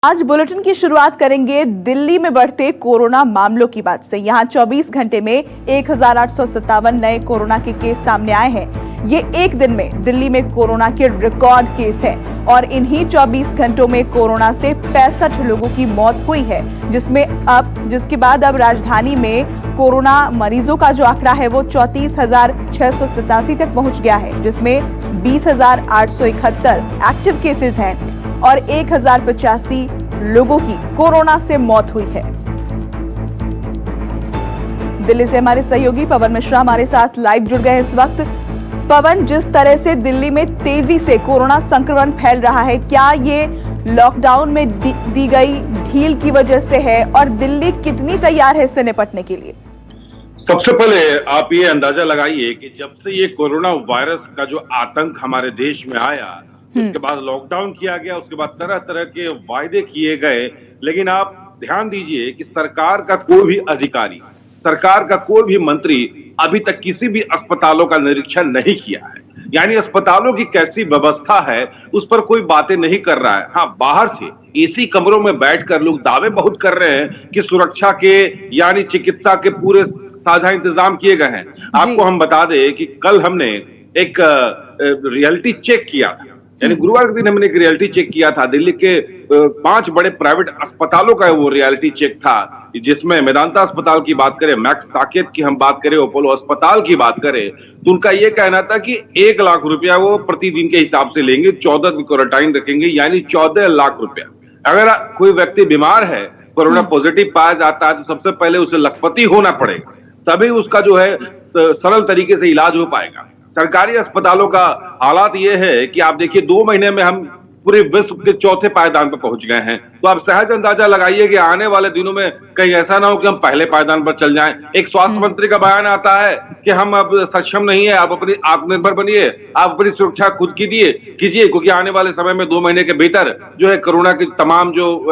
आज बुलेटिन की शुरुआत करेंगे दिल्ली में बढ़ते कोरोना मामलों की बात से। यहां 24 घंटे में 1857 नए कोरोना के केस सामने आए हैं। ये एक दिन में दिल्ली में कोरोना के रिकॉर्ड केस है और इन्हीं 24 घंटों में कोरोना से 65 लोगों की मौत हुई है, जिसके बाद अब राजधानी में कोरोना मरीजों का जो आंकड़ा है वो 34,687 तक पहुंच गया है, जिसमें 20,871 एक्टिव केसेस हैं और 1,085 लोगों की कोरोना से मौत हुई है। दिल्ली से हमारे सहयोगी पवन मिश्रा हमारे साथ लाइव जुड़ गए इस वक्त। पवन, जिस तरह से दिल्ली में तेजी से कोरोना संक्रमण फैल रहा है, क्या ये लॉकडाउन में दी गई ढील की वजह से है और दिल्ली कितनी तैयार है इससे निपटने के लिए? सबसे पहले आप ये अंदाजा लगाइए कि जब से ये कोरोना वायरस का जो आतंक हमारे देश में आया, उसके बाद लॉकडाउन किया गया, उसके बाद तरह तरह के वायदे किए गए, लेकिन आप ध्यान दीजिए कि सरकार का कोई भी अधिकारी, सरकार का कोई भी मंत्री अभी तक किसी भी अस्पतालों का निरीक्षण नहीं किया है। यानी अस्पतालों की कैसी व्यवस्था है उस पर कोई बातें नहीं कर रहा है। हाँ, बाहर से एसी कमरों में बैठकर लोग दावे बहुत कर रहे हैं कि सुरक्षा के यानी चिकित्सा के पूरे साझा इंतजाम किए गए हैं। आपको हम बता दें कि कल हमने एक रियलिटी चेक किया था, यानी गुरुवार के दिन हमने एक रियलिटी चेक किया था। दिल्ली के 5 बड़े प्राइवेट अस्पतालों का वो रियलिटी चेक था, जिसमें मेदांता अस्पताल की बात करें, मैक्स साकेत की हम बात करें, अपोलो अस्पताल की बात करें, तो उनका ये कहना था कि 1 लाख रुपया वो प्रतिदिन के हिसाब से लेंगे, 14 दिन क्वारंटाइन रखेंगे, यानी 14 लाख रुपया। अगर कोई व्यक्ति बीमार है, कोरोना पॉजिटिव पाया जाता है, तो सबसे पहले उसे लखपति होना पड़ेगा, तभी उसका जो है सरल तरीके से इलाज हो पाएगा। सरकारी अस्पतालों का हालात ये है कि आप देखिए 2 महीने में हम पूरे विश्व के चौथे पायदान पर पहुंच गए हैं। तो आप सहज अंदाजा लगाइए कि आने वाले दिनों में कहीं ऐसा ना हो कि हम पहले पायदान पर चल जाएं। एक स्वास्थ्य मंत्री का बयान आता है कि हम अब सक्षम नहीं है, आप अपनी आत्मनिर्भर बनिए, आप अपनी सुरक्षा खुद कीजिए, क्योंकि आने वाले समय में 2 महीने के भीतर जो है कोरोना की तमाम जो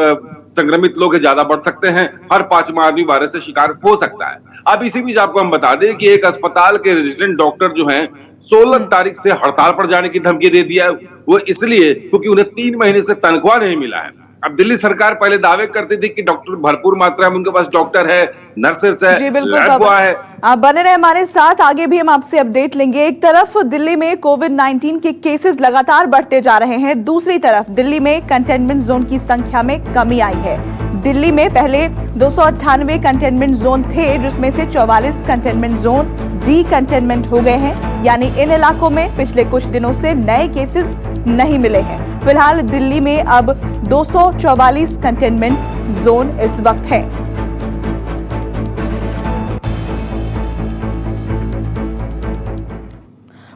संक्रमित लोग ज्यादा बढ़ सकते हैं, हर 5वां आदमी वायरस से शिकार हो सकता है। अब इसी बीच आपको हम बता दें कि एक अस्पताल के रेजिडेंट डॉक्टर जो हैं 16 तारीख से हड़ताल पर जाने की धमकी दे दिया है। वो इसलिए क्योंकि उन्हें 3 महीने से तनख्वाह नहीं मिला है। अब दिल्ली सरकार पहले दावे करती थी कि डॉक्टर भरपूर मात्रा में उनके पास डॉक्टर है, नर्सेस है, लैब बॉय है। आप बने रहे हमारे साथ, आगे भी हम आपसे अपडेट लेंगे। एक तरफ दिल्ली में कोविड-19 के केसेस लगातार बढ़ते जा रहे हैं, दूसरी तरफ दिल्ली में कंटेनमेंट जोन की संख्या में कमी आई है। दिल्ली में पहले 298 कंटेनमेंट जोन थे, जिसमें से 44 कंटेनमेंट जोन डी कंटेनमेंट हो गए हैं, यानी इन इलाकों में पिछले कुछ दिनों से नए केसेस नहीं मिले हैं। फिलहाल दिल्ली में अब 244 कंटेनमेंट जोन इस वक्त है।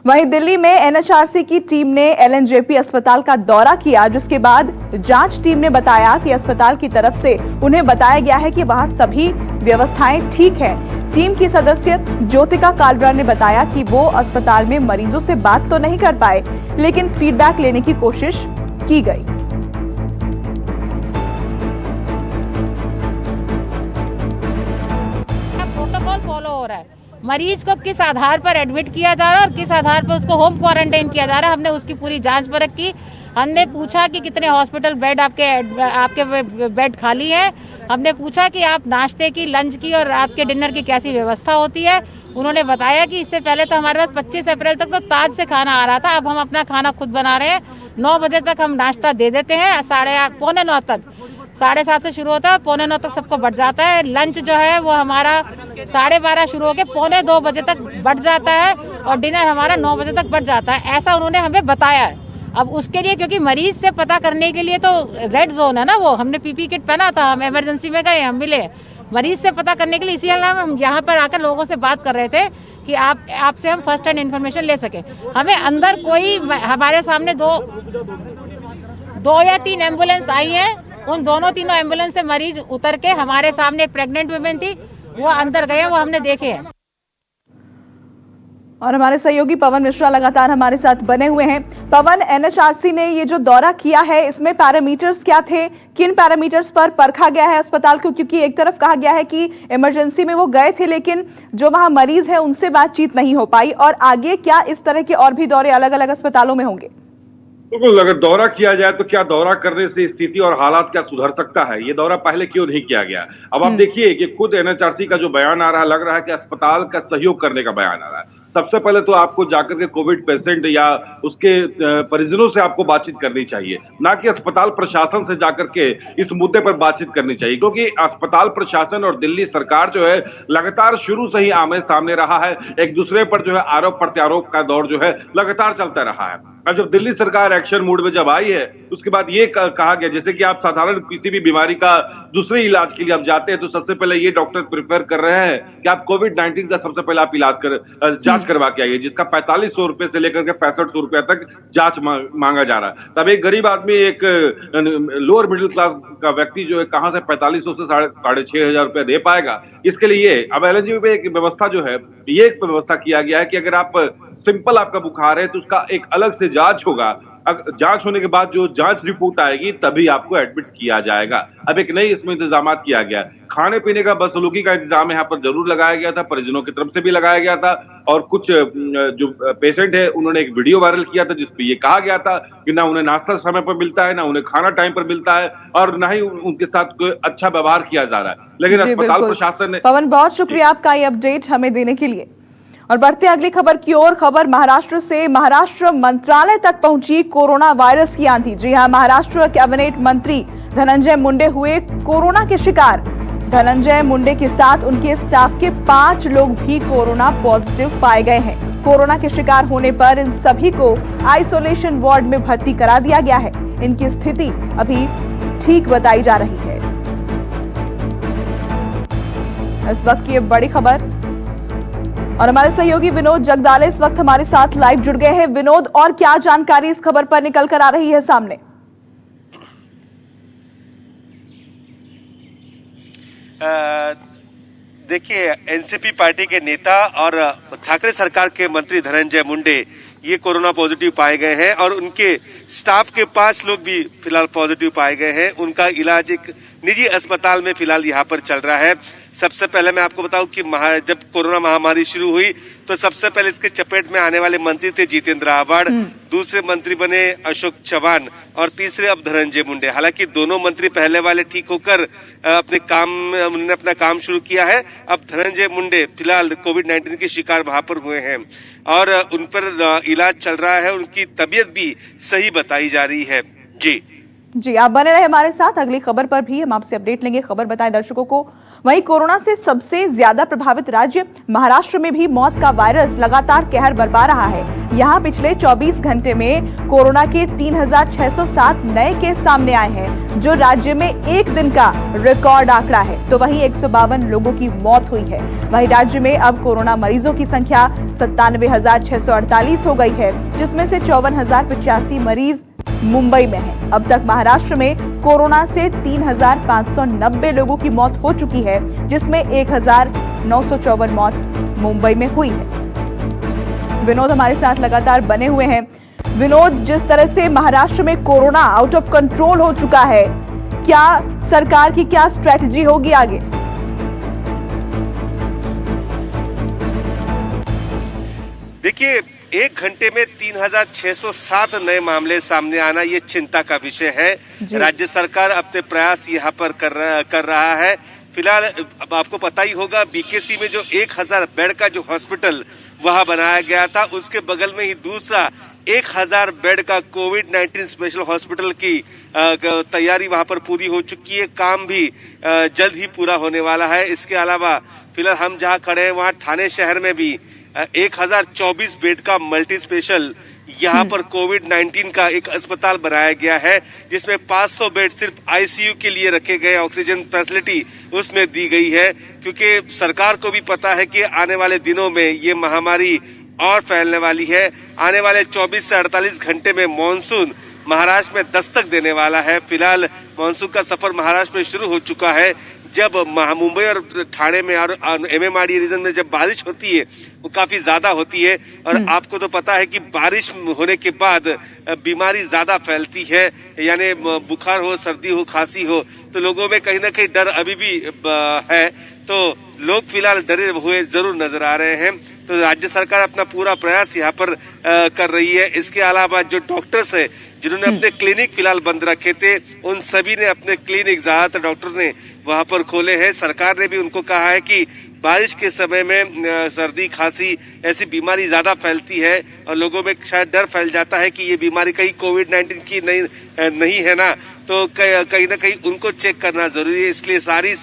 वहीं दिल्ली में एनएचआरसी की टीम ने एलएनजेपी अस्पताल का दौरा किया, जिसके बाद जांच टीम ने बताया कि अस्पताल की तरफ से उन्हें बताया गया है कि वहां सभी व्यवस्थाएं ठीक हैं। टीम की सदस्य ज्योतिका कालरा ने बताया कि वो अस्पताल में मरीजों से बात तो नहीं कर पाए, लेकिन फीडबैक लेने की कोशिश की गई। प्रोटोकॉल फॉलो हो रहा है, मरीज को किस आधार पर एडमिट किया जा रहा है और किस आधार पर उसको होम क्वारंटाइन किया जा रहा है, हमने उसकी पूरी जांच परख की। हमने पूछा कि कितने हॉस्पिटल बेड आपके बेड खाली है। हमने पूछा कि आप नाश्ते की, लंच की और रात के डिनर की कैसी व्यवस्था होती है। उन्होंने बताया कि इससे पहले तो हमारे पास 25 अप्रैल तक तो ताज से खाना आ रहा था, अब हम अपना खाना खुद बना रहे हैं। 9 बजे तक हम नाश्ता दे देते हैं, 8:30 पौने 9 तक, 7:30 से शुरू होता है, पौने 9 तक सबको बढ़ जाता है। लंच जो है वो हमारा 12:30 शुरू होकर पौने 2 बजे तक बढ़ जाता है और डिनर हमारा 9 बजे तक बढ़ जाता है। ऐसा उन्होंने हमें बताया है। अब उसके लिए, क्योंकि मरीज से पता करने के लिए तो रेड जोन है ना, वो हमने पीपी किट पहना था, हम इमरजेंसी में गए, हम मिले मरीज से पता करने के लिए। इसी अलावा हम यहाँ पर आकर लोगों से बात कर रहे थे कि आपसे हम फर्स्ट हैंड इन्फॉर्मेशन ले सके। हमें अंदर कोई, हमारे सामने दो या 3 एम्बुलेंस आई है, उन दोनों तीनों एम्बुलेंस से मरीज उतर के, हमारे सामने एक प्रेग्नेंट वुमेन थी, वो अंदर गए, वो हमने देखे हैं। और हमारे सहयोगी पवन मिश्रा लगातार हमारे साथ बने हुए हैं। पवन, एनएचआरसी ने ये जो दौरा किया है, इसमें पैरामीटर्स क्या थे, किन पैरामीटर्स पर परखा गया है अस्पताल को? क्योंकि एक तरफ कहा गया है कि इमरजेंसी में वो गए थे, लेकिन जो वहां मरीज है उनसे बातचीत नहीं हो पाई, और आगे क्या इस तरह के और भी दौरे अलग अलग अस्पतालों में होंगे? बिल्कुल, अगर दौरा किया जाए तो क्या दौरा करने से स्थिति और हालात क्या सुधर सकता है? ये दौरा पहले क्यों नहीं किया गया? अब आप देखिए कि खुद एनएचआरसी का जो बयान आ रहा है, लग रहा है कि अस्पताल का सहयोग करने का बयान आ रहा है। सबसे पहले तो आपको जाकर के कोविड पेशेंट या उसके परिजनों से आपको बातचीत करनी चाहिए, ना कि अस्पताल प्रशासन से जाकर के इस मुद्दे पर बातचीत करनी चाहिए, क्योंकि अस्पताल प्रशासन और दिल्ली सरकार जो है लगातार शुरू से ही आमने-सामने रहा है। एक दूसरे पर जो है आरोप प्रत्यारोप का दौर जो है लगातार चलता रहा है। अब जब दिल्ली सरकार एक्शन मोड में जब आई है, उसके बाद ये कहा गया, जैसे कि आप साधारण किसी भी बीमारी का दूसरे इलाज के लिए आप जाते हैं तो सबसे पहले ये डॉक्टर प्रिफर कर रहे हैं कि आप कोविड-19 का सबसे पहले आप जांच करवा के आइए, जिसका 4500 रुपए से लेकर के 6500 रुपया तक जांच मांगा जा रहा है। तब एक गरीब आदमी, एक लोअर मिडिल क्लास का व्यक्ति जो है कहां से 4500 से 6500 रुपया दे पाएगा? इसके लिए अब एलएनजी में एक व्यवस्था जो है, ये एक व्यवस्था किया गया है कि अगर आप सिंपल आपका बुखार है तो उसका एक अलग से जांच होगा। जांच होने के बाद जो जांच रिपोर्ट आएगी तभी आपको एडमिट किया जाएगा। अब एक नई इसमें इंतजाम किया गया, खाने पीने का बदसलूकी का इंतजाम यहाँ पर जरूर लगाया गया था, परिजनों की तरफ से भी लगाया गया था। और कुछ जो पेशेंट है उन्होंने एक वीडियो वायरल किया था जिसपे ये कहा गया था कि ना उन्हें नाश्ता समय पर मिलता है, ना उन्हें खाना टाइम पर मिलता है, और ना ही उनके साथ कोई अच्छा व्यवहार किया जा रहा है। लेकिन अस्पताल प्रशासन ने। पवन, बहुत शुक्रिया आपका ये अपडेट हमें देने के लिए। और बढ़ते अगली खबर की ओर, खबर महाराष्ट्र से। महाराष्ट्र मंत्रालय तक पहुंची कोरोना वायरस की आंधी। जी हां, महाराष्ट्र कैबिनेट मंत्री धनंजय मुंडे हुए कोरोना के शिकार। धनंजय मुंडे के साथ उनके स्टाफ के 5 लोग भी कोरोना पॉजिटिव पाए गए हैं। कोरोना के शिकार होने पर इन सभी को आइसोलेशन वार्ड में भर्ती करा दिया गया है। इनकी स्थिति अभी ठीक बताई जा रही है। इस वक्त की बड़ी खबर, और हमारे सहयोगी विनोद जगदाले इस वक्त हमारे साथ लाइव जुड़ गए हैं। विनोद, और क्या जानकारी इस खबर पर निकल कर आ रही है सामने? देखिए, एनसीपी पार्टी के नेता और ठाकरे सरकार के मंत्री धनंजय मुंडे ये कोरोना पॉजिटिव पाए गए हैं और उनके स्टाफ के 5 लोग भी फिलहाल पॉजिटिव पाए गए हैं। उनका इलाज एक निजी अस्पताल में फिलहाल यहाँ पर चल रहा है। सबसे पहले मैं आपको बताऊं कि जब कोरोना महामारी शुरू हुई तो सबसे पहले इसके चपेट में आने वाले मंत्री थे जितेंद्र आव्हाड, दूसरे मंत्री बने अशोक चव्हाण और तीसरे अब धनंजय मुंडे। हालांकि दोनों मंत्री पहले वाले ठीक होकर उन्होंने अपना काम शुरू किया है। अब धनंजय मुंडे फिलहाल कोविड-19 के शिकार वहां पर हुए हैं और उन पर इलाज चल रहा है। उनकी तबीयत भी सही बताई जा रही है। जी, आप बने रहे हमारे साथ। अगली खबर पर भी हम आपसे अपडेट लेंगे। खबर बताएं दर्शकों को, वहीं कोरोना से सबसे ज्यादा प्रभावित राज्य महाराष्ट्र में भी मौत का वायरस लगातार कहर बरपा रहा है। यहां पिछले 24 घंटे में कोरोना के 3607 नए केस सामने आए हैं, जो राज्य में एक दिन का रिकॉर्ड आंकड़ा है। तो वहीं 152 लोगों की मौत हुई है। वहीं राज्य में अब कोरोना मरीजों की संख्या 97,648 हो गई है, जिसमें से 54,085 मरीज मुंबई में है। अब तक महाराष्ट्र में कोरोना से 3,590 लोगों की मौत हो चुकी है, जिसमें 1,954 मौत मुंबई में हुई है। विनोद हमारे साथ लगातार बने हुए हैं। विनोद, जिस तरह से महाराष्ट्र में कोरोना आउट ऑफ कंट्रोल हो चुका है, क्या सरकार की क्या स्ट्रेटजी होगी आगे? देखिए, 1 घंटे में 3,607 नए मामले सामने आना ये चिंता का विषय है। राज्य सरकार अपने प्रयास यहाँ पर कर रहा है। फिलहाल अब आपको पता ही होगा, बीकेसी में जो 1000 बेड का जो हॉस्पिटल वहां बनाया गया था, उसके बगल में ही दूसरा 1000 बेड का कोविड-19 स्पेशल हॉस्पिटल की तैयारी वहां पर पूरी हो चुकी है। काम भी जल्द ही पूरा होने वाला है। इसके अलावा फिलहाल हम जहां खड़े हैं वहां ठाणे शहर में भी 1024 बेड का मल्टी स्पेशल यहाँ पर कोविड-19 का एक अस्पताल बनाया गया है, जिसमें 500 बेड सिर्फ आईसीयू के लिए रखे गए। ऑक्सीजन फैसिलिटी उसमें दी गई है, क्योंकि सरकार को भी पता है कि आने वाले दिनों में ये महामारी और फैलने वाली है। आने वाले 24 से 48 घंटे में मॉनसून महाराष्ट्र में दस्तक देने वाला है। फिलहाल मॉनसून का सफर महाराष्ट्र में शुरू हो चुका है। जब मुंबई और ठाणे में और एमएमआरडी रीजन में जब बारिश होती है वो काफी ज्यादा होती है, और आपको तो पता है कि बारिश होने के बाद बीमारी ज्यादा फैलती है, यानी बुखार हो, सर्दी हो, खांसी हो, तो लोगों में कहीं ना कहीं डर अभी भी है। तो लोग फिलहाल डरे हुए जरूर नजर आ रहे हैं। तो राज्य सरकार अपना पूरा प्रयास यहाँ पर कर रही है। इसके अलावा जो डॉक्टर्स है, जिन्होंने अपने क्लिनिक फिलहाल बंद रखे थे, उन सभी ने अपने क्लिनिक ज्यादातर डॉक्टर ने वहां पर खोले हैं। सरकार ने भी उनको कहा है कि बारिश के समय में सर्दी खांसी ऐसी बीमारी ज्यादा फैलती है और लोगों में शायद डर फैल जाता है कि ये बीमारी कहीं कोविड-19 की नहीं है ना, तो कहीं ना कहीं उनको चेक करना जरूरी है। इसलिए सारी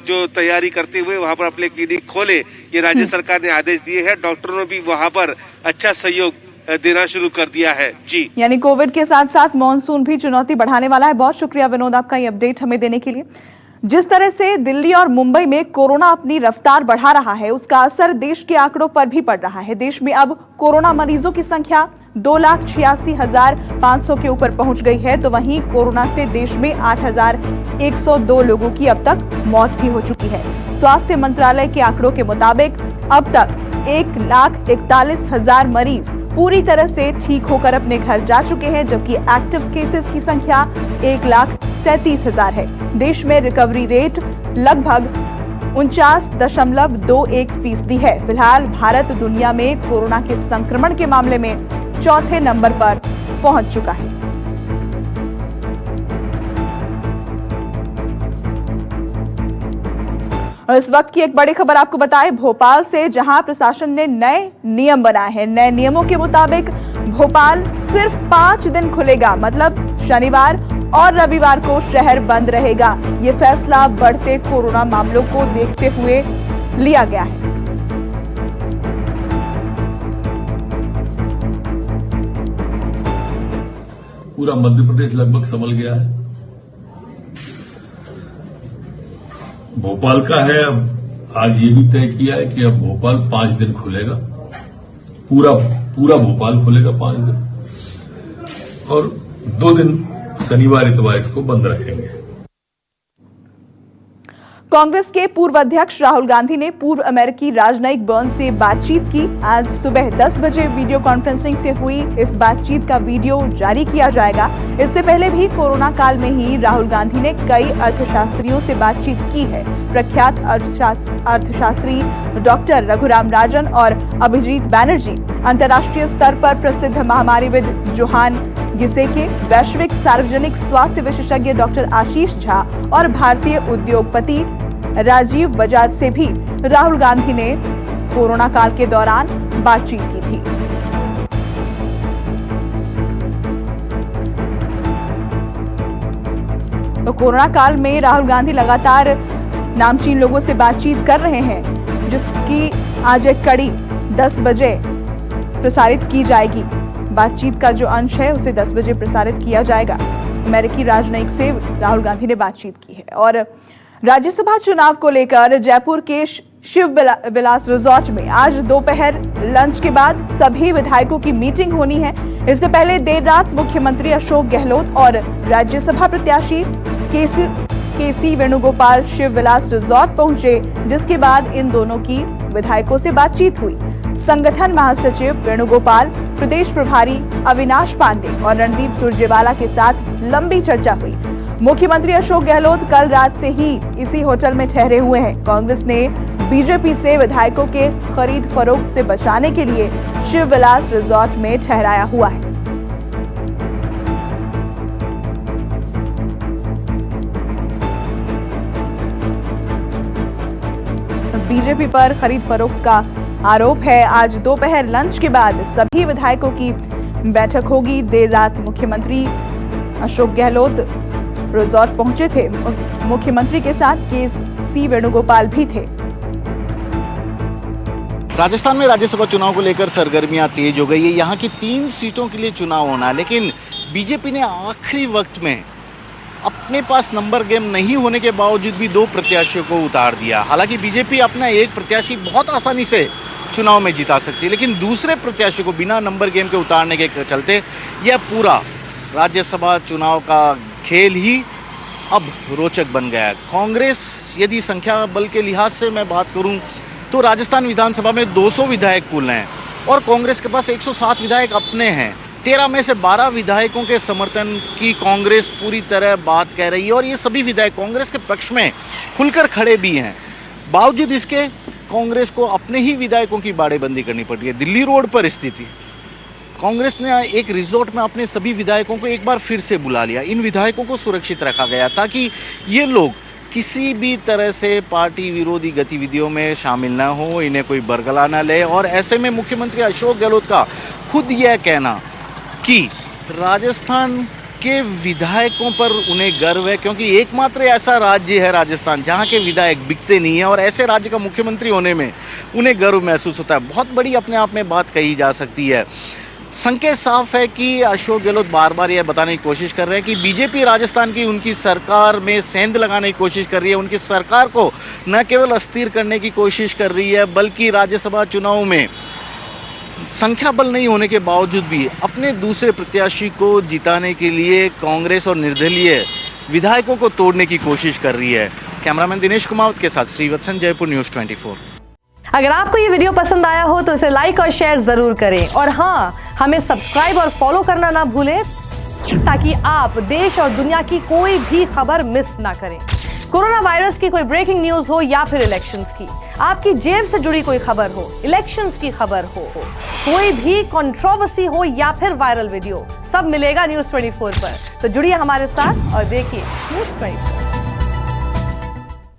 जो तैयारी करते हुए वहां पर अपने क्लिनिक खोले, ये राज्य सरकार ने आदेश दिए हैं। डॉक्टरों ने भी वहां पर अच्छा सहयोग देना शुरू कर दिया है। जी, यानी कोविड के साथ साथ मॉनसून भी चुनौती बढ़ाने वाला है। बहुत शुक्रिया विनोद आपका ये अपडेट हमें देने के लिए। जिस तरह से दिल्ली और मुंबई में कोरोना अपनी रफ्तार बढ़ा रहा है, उसका असर देश के आंकड़ों पर भी पड़ रहा है। देश में अब कोरोना मरीजों की संख्या 2,86,500 के ऊपर पहुंच गई है, तो वहीं कोरोना से देश में 8,102 लोगों की अब तक मौत भी हो चुकी है। स्वास्थ्य मंत्रालय के आंकड़ों के मुताबिक अब तक 1,41,000 मरीज पूरी तरह से ठीक होकर अपने घर जा चुके हैं, जबकि एक्टिव केसेस की संख्या 1,37,000 है। देश में रिकवरी रेट लगभग 49.21% है। फिलहाल भारत दुनिया में कोरोना के संक्रमण के मामले में चौथे नंबर पर पहुंच चुका है। और इस वक्त की एक बड़ी खबर आपको बताएं भोपाल से, जहां प्रशासन ने नए नियम बनाए हैं। नए नियमों के मुताबिक भोपाल सिर्फ 5 दिन खुलेगा, मतलब शनिवार और रविवार को शहर बंद रहेगा। ये फैसला बढ़ते कोरोना मामलों को देखते हुए लिया गया है। पूरा मध्य प्रदेश लगभग संभल गया है। भोपाल का है, अब आज ये भी तय किया है कि अब भोपाल 5 दिन खुलेगा, पूरा भोपाल खुलेगा 5 दिन, और 2 दिन शनिवार इतवार इसको बंद रखेंगे। कांग्रेस के पूर्व अध्यक्ष राहुल गांधी ने पूर्व अमेरिकी राजनयिक बर्न से बातचीत की। आज सुबह 10 बजे वीडियो कॉन्फ्रेंसिंग से हुई इस बातचीत का वीडियो जारी किया जाएगा। इससे पहले भी कोरोना काल में ही राहुल गांधी ने कई अर्थशास्त्रियों से बातचीत की है। प्रख्यात अर्थशास्त्री डॉक्टर रघुराम राजन और अभिजीत बैनर्जी, अंतर्राष्ट्रीय स्तर पर प्रसिद्ध महामारीविद जोहान गिसेके, वैश्विक सार्वजनिक स्वास्थ्य विशेषज्ञ डॉक्टर आशीष झा और भारतीय उद्योगपति राजीव बजाज से भी राहुल गांधी ने कोरोना काल के दौरान बातचीत की थी। तो कोरोना काल में राहुल गांधी लगातार नामचीन लोगों से बातचीत कर रहे हैं, जिसकी आज एक कड़ी 10 बजे प्रसारित की जाएगी। बातचीत का जो अंश है उसे 10 बजे प्रसारित किया जाएगा। अमेरिकी राजनयिक से राहुल गांधी ने बातचीत की है। और राज्यसभा चुनाव को लेकर जयपुर के शिव विलास रिजॉर्ट में आज दोपहर लंच के बाद सभी विधायकों की मीटिंग होनी है। इससे पहले देर रात मुख्यमंत्री अशोक गहलोत और राज्यसभा प्रत्याशी केसी वेणुगोपाल शिव विलास रिजॉर्ट पहुंचे, जिसके बाद इन दोनों की विधायकों से बातचीत हुई। संगठन महासचिव वेणुगोपाल, प्रदेश प्रभारी अविनाश पांडे और रणदीप सुरजेवाला के साथ लंबी चर्चा हुई। मुख्यमंत्री अशोक गहलोत कल रात से ही इसी होटल में ठहरे हुए हैं। कांग्रेस ने बीजेपी से विधायकों के खरीद फरोख्त से बचाने के लिए शिव विलास रिजॉर्ट में ठहराया हुआ है। बीजेपी पर खरीद फरोख्त का आरोप है। आज दोपहर लंच के बाद सभी विधायकों की बैठक होगी। देर रात मुख्यमंत्री अशोक गहलोत रिजॉर्ट पहुंचे थे। मुख्यमंत्री के साथ केसी वेणुगोपाल भी थे। राजस्थान में राज्यसभा चुनाव को लेकर सरगर्मियां तेज हो गई है। यहाँ की 3 सीटों के लिए चुनाव होना है, लेकिन बीजेपी ने आखिरी वक्त में अपने पास नंबर गेम नहीं होने के बावजूद भी 2 प्रत्याशियों को उतार दिया। हालांकि बीजेपी अपना एक प्रत्याशी बहुत आसानी से चुनाव में जिता सकती है, लेकिन दूसरे प्रत्याशी को बिना नंबर गेम के उतारने के चलते यह पूरा राज्यसभा चुनाव का खेल ही अब रोचक बन गया है। कांग्रेस, यदि संख्या बल के लिहाज से मैं बात करूं तो राजस्थान विधानसभा में 200 विधायक कुल हैं और कांग्रेस के पास 107 विधायक अपने हैं। 13 में से 12 विधायकों के समर्थन की कांग्रेस पूरी तरह बात कह रही है और ये सभी विधायक कांग्रेस के पक्ष में खुलकर खड़े भी हैं। बावजूद इसके कांग्रेस को अपने ही विधायकों की बाड़ेबंदी करनी पड़ रही है। दिल्ली रोड पर स्थिति कांग्रेस ने एक रिजॉर्ट में अपने सभी विधायकों को एक बार फिर से बुला लिया। इन विधायकों को सुरक्षित रखा गया ताकि ये लोग किसी भी तरह से पार्टी विरोधी गतिविधियों में शामिल न हो, इन्हें कोई बरगला न ले। और ऐसे में मुख्यमंत्री अशोक गहलोत का खुद यह कहना कि राजस्थान के विधायकों पर उन्हें गर्व है, क्योंकि एकमात्र ऐसा राज्य है राजस्थान जहां के विधायक बिकते नहीं है, और ऐसे राज्य का मुख्यमंत्री होने में उन्हें गर्व महसूस होता है। बहुत बड़ी अपने आप में बात कही जा सकती है। संकेत साफ है कि अशोक गहलोत बार बार यह बताने की कोशिश कर रहे हैं कि बीजेपी राजस्थान की उनकी सरकार में सेंध लगाने की कोशिश कर रही है, उनकी सरकार को न केवल अस्थिर करने की कोशिश कर रही है, बल्कि राज्यसभा चुनाव में संख्या बल नहीं होने के बावजूद भी अपने दूसरे प्रत्याशी को जिताने के लिए कांग्रेस और निर्दलीय विधायकों को तोड़ने की कोशिश कर रही है। कैमरामैन दिनेश कुमावत के साथ श्रीवत्सन, जयपुर न्यूज़ 24। अगर आपको ये वीडियो पसंद आया हो तो इसे लाइक और शेयर जरूर करें, और हाँ, हमें सब्सक्राइब और फॉलो करना ना भूलें ताकि आप देश और दुनिया की कोई भी खबर मिस ना करें। कोरोना वायरस की कोई ब्रेकिंग न्यूज हो या फिर इलेक्शंस की, आपकी जेब से जुड़ी कोई खबर हो, इलेक्शंस की खबर हो, कोई भी कंट्रोवर्सी हो या फिर वायरल वीडियो, सब मिलेगा न्यूज़ 24 पर। तो जुड़िए हमारे साथ और देखिए न्यूज़ 24।